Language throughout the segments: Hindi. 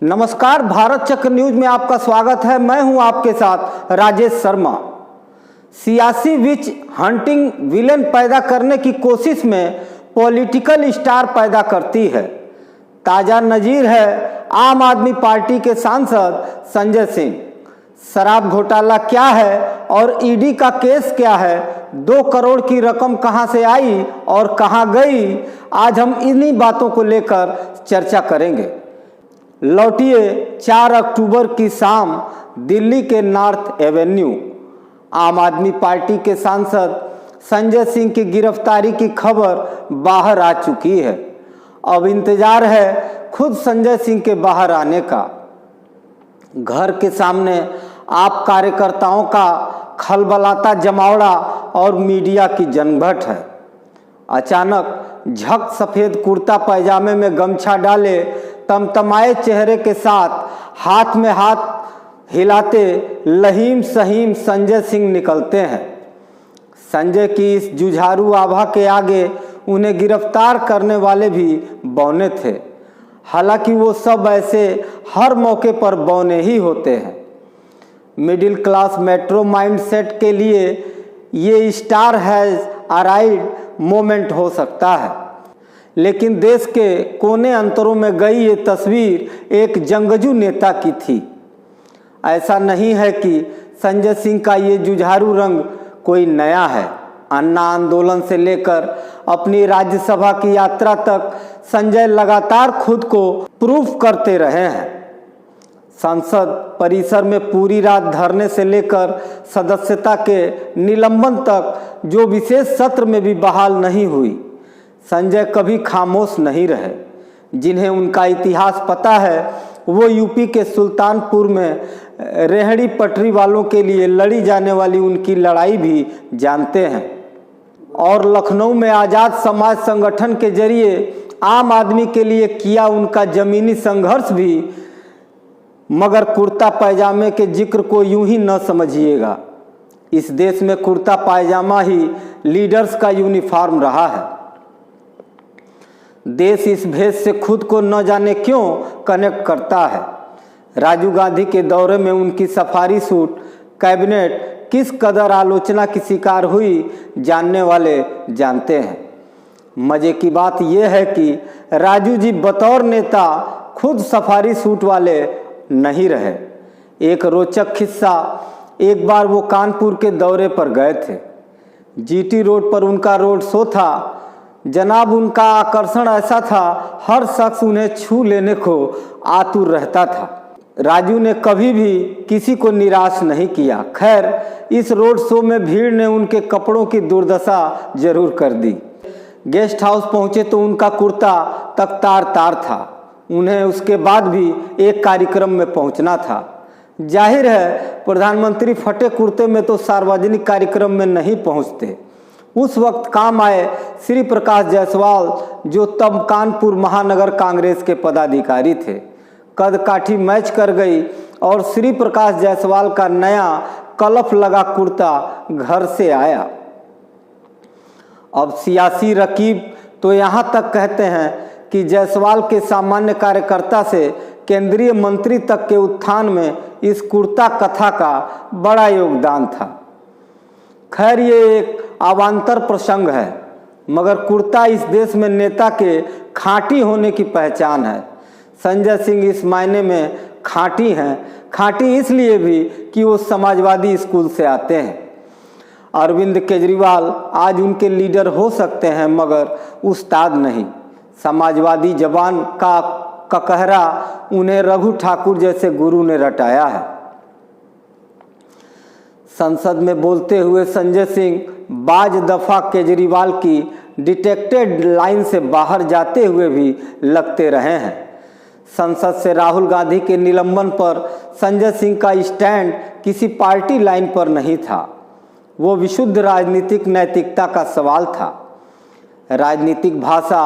नमस्कार, भारत चक्र न्यूज में आपका स्वागत है। मैं हूं आपके साथ राजेश शर्मा। सियासी विच हंटिंग विलेन पैदा करने की कोशिश में पॉलिटिकल स्टार पैदा करती है। ताजा नजीर है आम आदमी पार्टी के सांसद संजय सिंह। शराब घोटाला क्या है और ईडी का केस क्या है, 2 करोड़ की रकम कहां से आई और कहां गई, आज हम इन्हीं बातों को लेकर चर्चा करेंगे। लौटिए 4 अक्टूबर की शाम दिल्ली के नॉर्थ एवेन्यू। आम आदमी पार्टी के सांसद संजय सिंह की गिरफ्तारी की खबर बाहर आ चुकी है। अब इंतजार है खुद संजय सिंह के बाहर आने का। घर के सामने आप कार्यकर्ताओं का खलबलाता जमावड़ा और मीडिया की जनभट है। अचानक झक सफेद कुर्ता पैजामे में गमछा डाले तमतमाए चेहरे के साथ हाथ में हाथ हिलाते लहीम सहीम संजय सिंह निकलते हैं। संजय की इस जुझारू आभा के आगे उन्हें गिरफ्तार करने वाले भी बौने थे। हालांकि वो सब ऐसे हर मौके पर बौने ही होते हैं। मिडिल क्लास मेट्रो माइंडसेट के लिए ये स्टार हैज अराइव्ड मोमेंट हो सकता है, लेकिन देश के कोने अंतरों में गई ये तस्वीर एक जंगजू नेता की थी। ऐसा नहीं है कि संजय सिंह का ये जुझारू रंग कोई नया है। अन्ना आंदोलन से लेकर अपनी राज्यसभा की यात्रा तक संजय लगातार खुद को प्रूफ करते रहे हैं। संसद परिसर में पूरी रात धरने से लेकर सदस्यता के निलंबन तक जो विशेष सत्र में भी बहाल नहीं हुई, संजय कभी खामोश नहीं रहे। जिन्हें उनका इतिहास पता है वो यूपी के सुल्तानपुर में रेहड़ी पटरी वालों के लिए लड़ी जाने वाली उनकी लड़ाई भी जानते हैं, और लखनऊ में आज़ाद समाज संगठन के जरिए आम आदमी के लिए किया उनका जमीनी संघर्ष भी। मगर कुर्ता पैजामे के जिक्र को यूं ही न समझिएगा। इस देश में कुर्ता पायजामा ही लीडर्स का यूनिफॉर्म रहा है। देश इस भेष से खुद को न जाने क्यों कनेक्ट करता है। राजीव गांधी के दौरे में उनकी सफारी सूट कैबिनेट किस कदर आलोचना की शिकार हुई, जानने वाले जानते हैं। मजे की बात यह है कि राजू जी बतौर नेता खुद सफारी सूट वाले नहीं रहे। एक रोचक किस्सा, एक बार वो कानपुर के दौरे पर गए थे। जीटी रोड पर उनका रोड शो था। जनाब, उनका आकर्षण ऐसा था, हर शख्स उन्हें छू लेने को आतुर रहता था। राजू ने कभी भी किसी को निराश नहीं किया। खैर, इस रोड शो में भीड़ ने उनके कपड़ों की दुर्दशा जरूर कर दी। गेस्ट हाउस पहुंचे तो उनका कुर्ता तक तार तार था। उन्हें उसके बाद भी एक कार्यक्रम में पहुंचना था। जाहिर है प्रधानमंत्री फटे कुर्ते में तो सार्वजनिक कार्यक्रम में नहीं पहुंचते। उस वक्त काम आए श्री प्रकाश जायसवाल, जो तब कानपुर महानगर कांग्रेस के पदाधिकारी थे। कद काठी मैच कर गई और श्री प्रकाश जायसवाल का नया कलफ लगा कुर्ता घर से आया। अब सियासी रकीब तो यहाँ तक कहते हैं कि जायसवाल के सामान्य कार्यकर्ता से केंद्रीय मंत्री तक के उत्थान में इस कुर्ता कथा का बड़ा योगदान था। खैर, ये एक अवान्तर प्रसंग है, मगर कुर्ता इस देश में नेता के खाँटी होने की पहचान है। संजय सिंह इस मायने में खाँटी हैं। खाँटी इसलिए भी कि वो समाजवादी स्कूल से आते हैं। अरविंद केजरीवाल आज उनके लीडर हो सकते हैं, मगर उस्ताद नहीं। समाजवादी जबान का ककहरा उन्हें रघु ठाकुर जैसे गुरु ने रटाया है। संसद में बोलते हुए संजय सिंह बाज दफा केजरीवाल की डिटेक्टेड लाइन से बाहर जाते हुए भी लगते रहे हैं। संसद से राहुल गांधी के निलंबन पर संजय सिंह का स्टैंड किसी पार्टी लाइन पर नहीं था। वो विशुद्ध राजनीतिक नैतिकता का सवाल था। राजनीतिक भाषा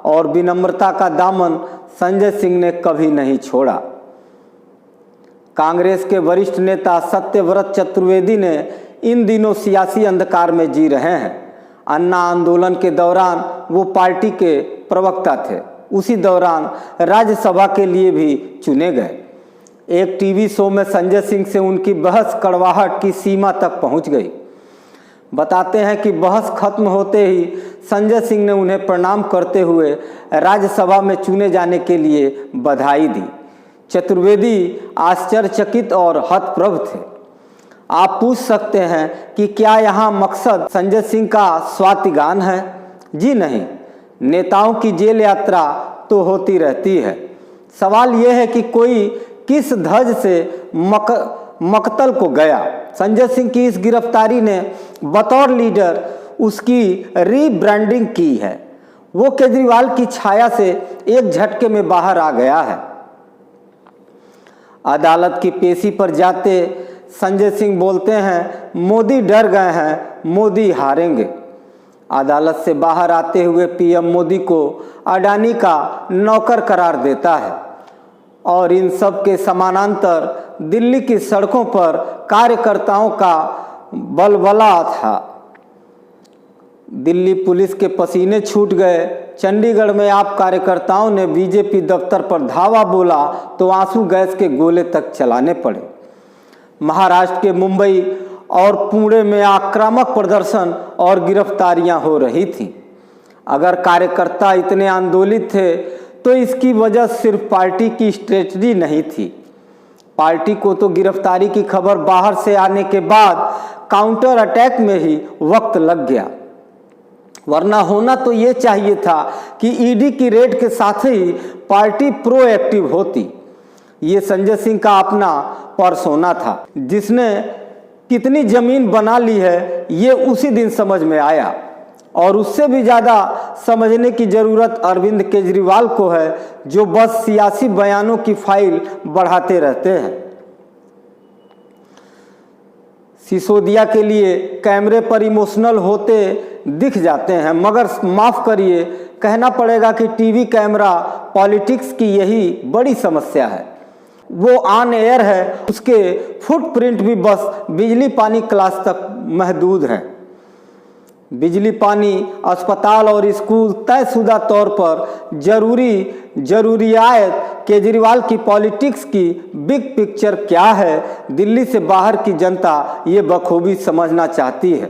और विनम्रता का दामन संजय सिंह ने कभी नहीं छोड़ा। कांग्रेस के वरिष्ठ नेता सत्यव्रत चतुर्वेदी ने इन दिनों सियासी अंधकार में जी रहे हैं। अन्ना आंदोलन के दौरान वो पार्टी के प्रवक्ता थे। उसी दौरान राज्यसभा के लिए भी चुने गए। एक टीवी शो में संजय सिंह से उनकी बहस कड़वाहट की सीमा तक पहुंच गई। बताते हैं कि बहस खत्म होते ही संजय सिंह ने उन्हें प्रणाम करते हुए राज्यसभा में चुने जाने के लिए बधाई दी। चतुर्वेदी आश्चर्यचकित और हतप्रभ थे। आप पूछ सकते हैं कि क्या यहाँ मकसद संजय सिंह का स्वातिगान है? जी नहीं, नेताओं की जेल यात्रा तो होती रहती है। सवाल यह है कि कोई किस धज से मकतल को गया। संजय सिंह की इस गिरफ्तारी ने बतौर लीडर उसकी रीब्रांडिंग की है। वो केजरीवाल की छाया से एक झटके में बाहर आ गया है। अदालत की पेशी पर जाते संजय सिंह बोलते हैं, मोदी डर गए हैं, मोदी हारेंगे। अदालत से बाहर आते हुए पीएम मोदी को अडानी का नौकर करार देता है और इन सब के समानांतर दिल्ली की सड़कों पर कार्यकर्ताओं का बलबला था। दिल्ली पुलिस के पसीने छूट गए। चंडीगढ़ में आप कार्यकर्ताओं ने बीजेपी दफ्तर पर धावा बोला तो आंसू गैस के गोले तक चलाने पड़े। महाराष्ट्र के मुंबई और पुणे में आक्रामक प्रदर्शन और गिरफ्तारियां हो रही थीं। अगर कार्यकर्ता इतने आंदोलित थे तो इसकी वजह सिर्फ पार्टी की स्ट्रेटजी नहीं थी। पार्टी को तो गिरफ्तारी की खबर बाहर से आने के बाद काउंटर अटैक में ही वक्त लग गया, वरना होना तो ये चाहिए था कि ईडी की रेड के साथ ही पार्टी प्रोएक्टिव होती। ये संजय सिंह का अपना पर्सोना था। जिसने कितनी जमीन बना ली है ये उसी दिन समझ में आया, और उससे भी ज़्यादा समझने की ज़रूरत अरविंद केजरीवाल को है, जो बस सियासी बयानों की फाइल बढ़ाते रहते हैं। सिसोदिया के लिए कैमरे पर इमोशनल होते दिख जाते हैं, मगर माफ़ करिए, कहना पड़ेगा कि टीवी कैमरा पॉलिटिक्स की यही बड़ी समस्या है। वो ऑन एयर है, उसके फुटप्रिंट भी बस बिजली पानी क्लास तक महदूद हैं। बिजली पानी, अस्पताल और स्कूल तयशुदा तौर पर जरूरियात केजरीवाल की पॉलिटिक्स की बिग पिक्चर क्या है, दिल्ली से बाहर की जनता ये बखूबी समझना चाहती है।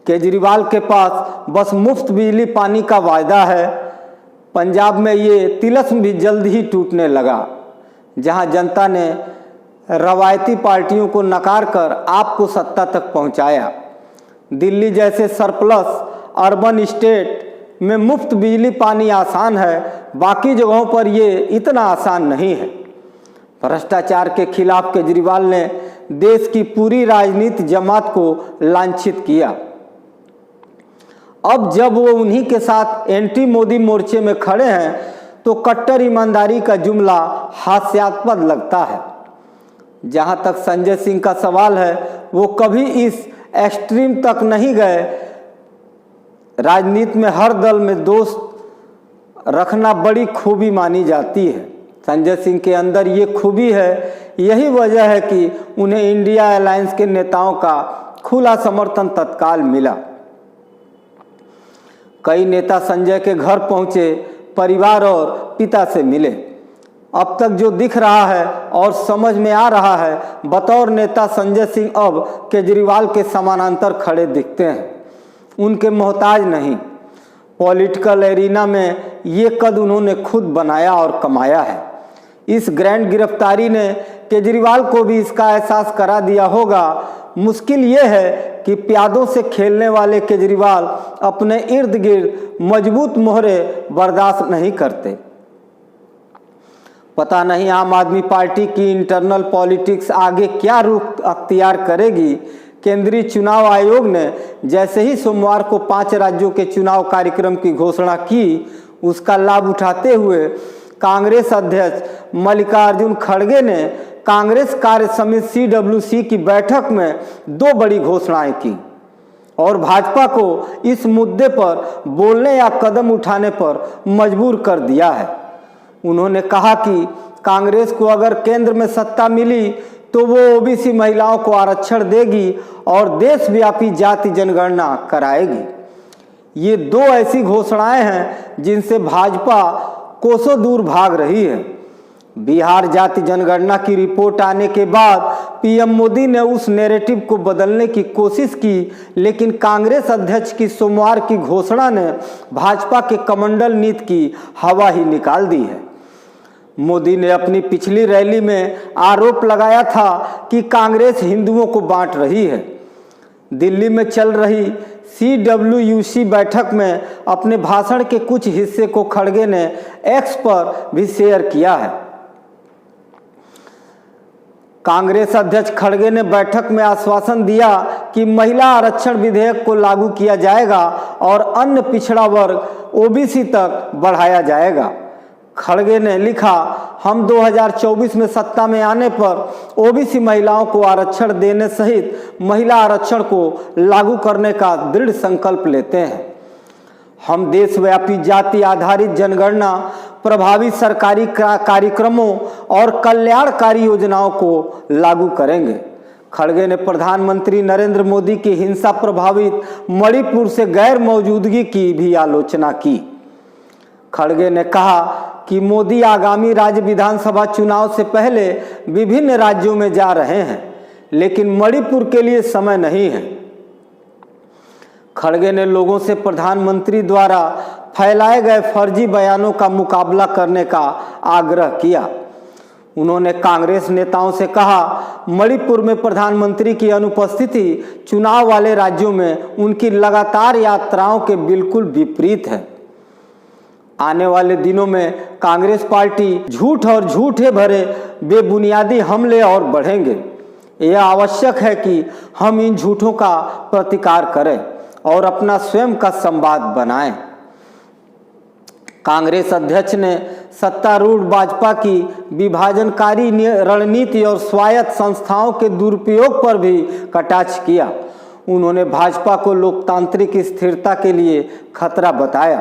केजरीवाल के पास बस मुफ्त बिजली पानी का वायदा है। पंजाब में ये तिलस्म भी जल्द ही टूटने लगा, जहां जनता ने रवायती पार्टियों को नकार कर आपको सत्ता तक पहुंचाया। दिल्ली जैसे सरप्लस अर्बन स्टेट में मुफ्त बिजली पानी आसान है, बाकी जगहों पर ये इतना आसान नहीं है। भ्रष्टाचार के खिलाफ केजरीवाल ने देश की पूरी राजनीति जमात को लांछित किया। अब जब वो उन्हीं के साथ एंटी मोदी मोर्चे में खड़े हैं तो कट्टर ईमानदारी का जुमला हास्यास्पद लगता है। जहां तक संजय सिंह का सवाल है, वो कभी इस एक्सट्रीम तक नहीं गए। राजनीति में हर दल में दोस्त रखना बड़ी खूबी मानी जाती है। संजय सिंह के अंदर ये खूबी है। यही वजह है कि उन्हें इंडिया अलायंस के नेताओं का खुला समर्थन तत्काल मिला। कई नेता संजय के घर पहुंचे, परिवार और पिता से मिले। अब तक जो दिख रहा है और समझ में आ रहा है, बतौर नेता संजय सिंह अब केजरीवाल के समानांतर खड़े दिखते हैं, उनके मोहताज नहीं। पॉलिटिकल एरिना में ये कद उन्होंने खुद बनाया और कमाया है। इस ग्रैंड गिरफ्तारी ने केजरीवाल को भी इसका एहसास करा दिया होगा। मुश्किल ये है कि प्यादों से खेलने वाले केजरीवाल अपने इर्द गिर्द मजबूत मोहरे बर्दाश्त नहीं करते। पता नहीं आम आदमी पार्टी की इंटरनल पॉलिटिक्स आगे क्या रुख अख्तियार करेगी। केंद्रीय चुनाव आयोग ने जैसे ही सोमवार को 5 राज्यों के चुनाव कार्यक्रम की घोषणा की, उसका लाभ उठाते हुए कांग्रेस अध्यक्ष मल्लिकार्जुन खड़गे ने कांग्रेस कार्य समिति CWC की बैठक में 2 बड़ी घोषणाएं की और भाजपा को इस मुद्दे पर बोलने या कदम उठाने पर मजबूर कर दिया है। उन्होंने कहा कि कांग्रेस को अगर केंद्र में सत्ता मिली तो वो ओबीसी महिलाओं को आरक्षण देगी और देशव्यापी जाति जनगणना कराएगी। ये 2 ऐसी घोषणाएं हैं जिनसे भाजपा कोसों दूर भाग रही है। बिहार जाति जनगणना की रिपोर्ट आने के बाद पीएम मोदी ने उस नैरेटिव को बदलने की कोशिश की, लेकिन कांग्रेस अध्यक्ष की सोमवार की घोषणा ने भाजपा के कमंडल नीति की हवा ही निकाल दी है। मोदी ने अपनी पिछली रैली में आरोप लगाया था कि कांग्रेस हिंदुओं को बांट रही है। दिल्ली में चल रही CWUC बैठक में अपने भाषण के कुछ हिस्से को खड़गे ने एक्स पर भी शेयर किया है। कांग्रेस अध्यक्ष खड़गे ने बैठक में आश्वासन दिया कि महिला आरक्षण विधेयक को लागू किया जाएगा और अन्य पिछड़ा वर्ग OBC तक बढ़ाया जाएगा। खड़गे ने लिखा, हम 2024 में सत्ता में आने पर OBC महिलाओं को आरक्षण देने सहित महिला आरक्षण को लागू करने का दृढ़ संकल्प लेते हैं। हम देशव्यापी जाति आधारित जनगणना, प्रभावी सरकारी कार्यक्रमों और कल्याणकारी योजनाओं को लागू करेंगे। खड़गे ने प्रधानमंत्री नरेंद्र मोदी की हिंसा प्रभावित मणिपुर से गैर मौजूदगी की भी आलोचना की। खड़गे ने कहा कि मोदी आगामी राज्य विधानसभा चुनाव से पहले विभिन्न राज्यों में जा रहे हैं, लेकिन मणिपुर के लिए समय नहीं है। खड़गे ने लोगों से प्रधानमंत्री द्वारा फैलाए गए फर्जी बयानों का मुकाबला करने का आग्रह किया। उन्होंने कांग्रेस नेताओं से कहा, मणिपुर में प्रधानमंत्री की अनुपस्थिति चुनाव वाले राज्यों में उनकी लगातार यात्राओं के बिल्कुल विपरीत है। आने वाले दिनों में कांग्रेस पार्टी झूठ और झूठे भरे बेबुनियादी हमले और बढ़ेंगे। यह आवश्यक है कि हम इन झूठों का प्रतिकार करें और अपना स्वयं का संवाद बनाएं। कांग्रेस अध्यक्ष ने सत्तारूढ़ भाजपा की विभाजनकारी रणनीति और स्वायत्त संस्थाओं के दुरुपयोग पर भी कटाक्ष किया। उन्होंने भाजपा को लोकतांत्रिक स्थिरता के लिए खतरा बताया।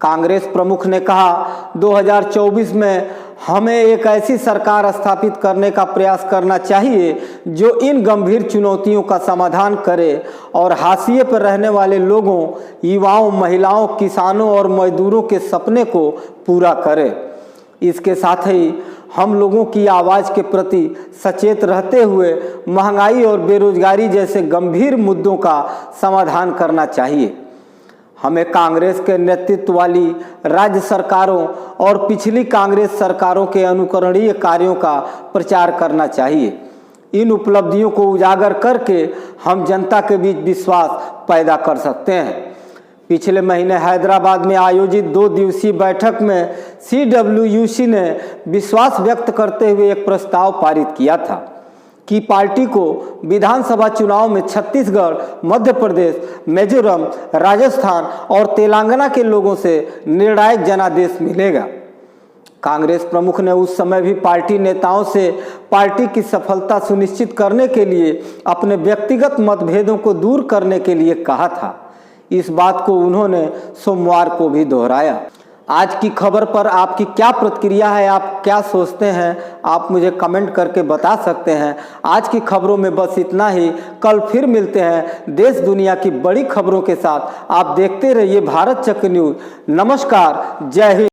कांग्रेस प्रमुख ने कहा, 2024 में हमें एक ऐसी सरकार स्थापित करने का प्रयास करना चाहिए जो इन गंभीर चुनौतियों का समाधान करे और हाशिए पर रहने वाले लोगों, युवाओं, महिलाओं, किसानों और मजदूरों के सपने को पूरा करे। इसके साथ ही हम लोगों की आवाज़ के प्रति सचेत रहते हुए महंगाई और बेरोजगारी जैसे गंभीर मुद्दों का समाधान करना चाहिए। हमें कांग्रेस के नेतृत्व वाली राज्य सरकारों और पिछली कांग्रेस सरकारों के अनुकरणीय कार्यों का प्रचार करना चाहिए। इन उपलब्धियों को उजागर करके हम जनता के बीच विश्वास पैदा कर सकते हैं। पिछले महीने हैदराबाद में आयोजित 2 दिवसीय बैठक में CWUC ने विश्वास व्यक्त करते हुए एक प्रस्ताव पारित किया था कि पार्टी को विधानसभा चुनाव में छत्तीसगढ़, मध्य प्रदेश, मिजोरम, राजस्थान और तेलंगाना के लोगों से निर्णायक जनादेश मिलेगा। कांग्रेस प्रमुख ने उस समय भी पार्टी नेताओं से पार्टी की सफलता सुनिश्चित करने के लिए अपने व्यक्तिगत मतभेदों को दूर करने के लिए कहा था। इस बात को उन्होंने सोमवार को भी दोहराया। आज की खबर पर आपकी क्या प्रतिक्रिया है, आप क्या सोचते हैं, आप मुझे कमेंट करके बता सकते हैं। आज की खबरों में बस इतना ही। कल फिर मिलते हैं देश दुनिया की बड़ी खबरों के साथ। आप देखते रहिए भारत चक्र न्यूज़। नमस्कार, जय हिंद।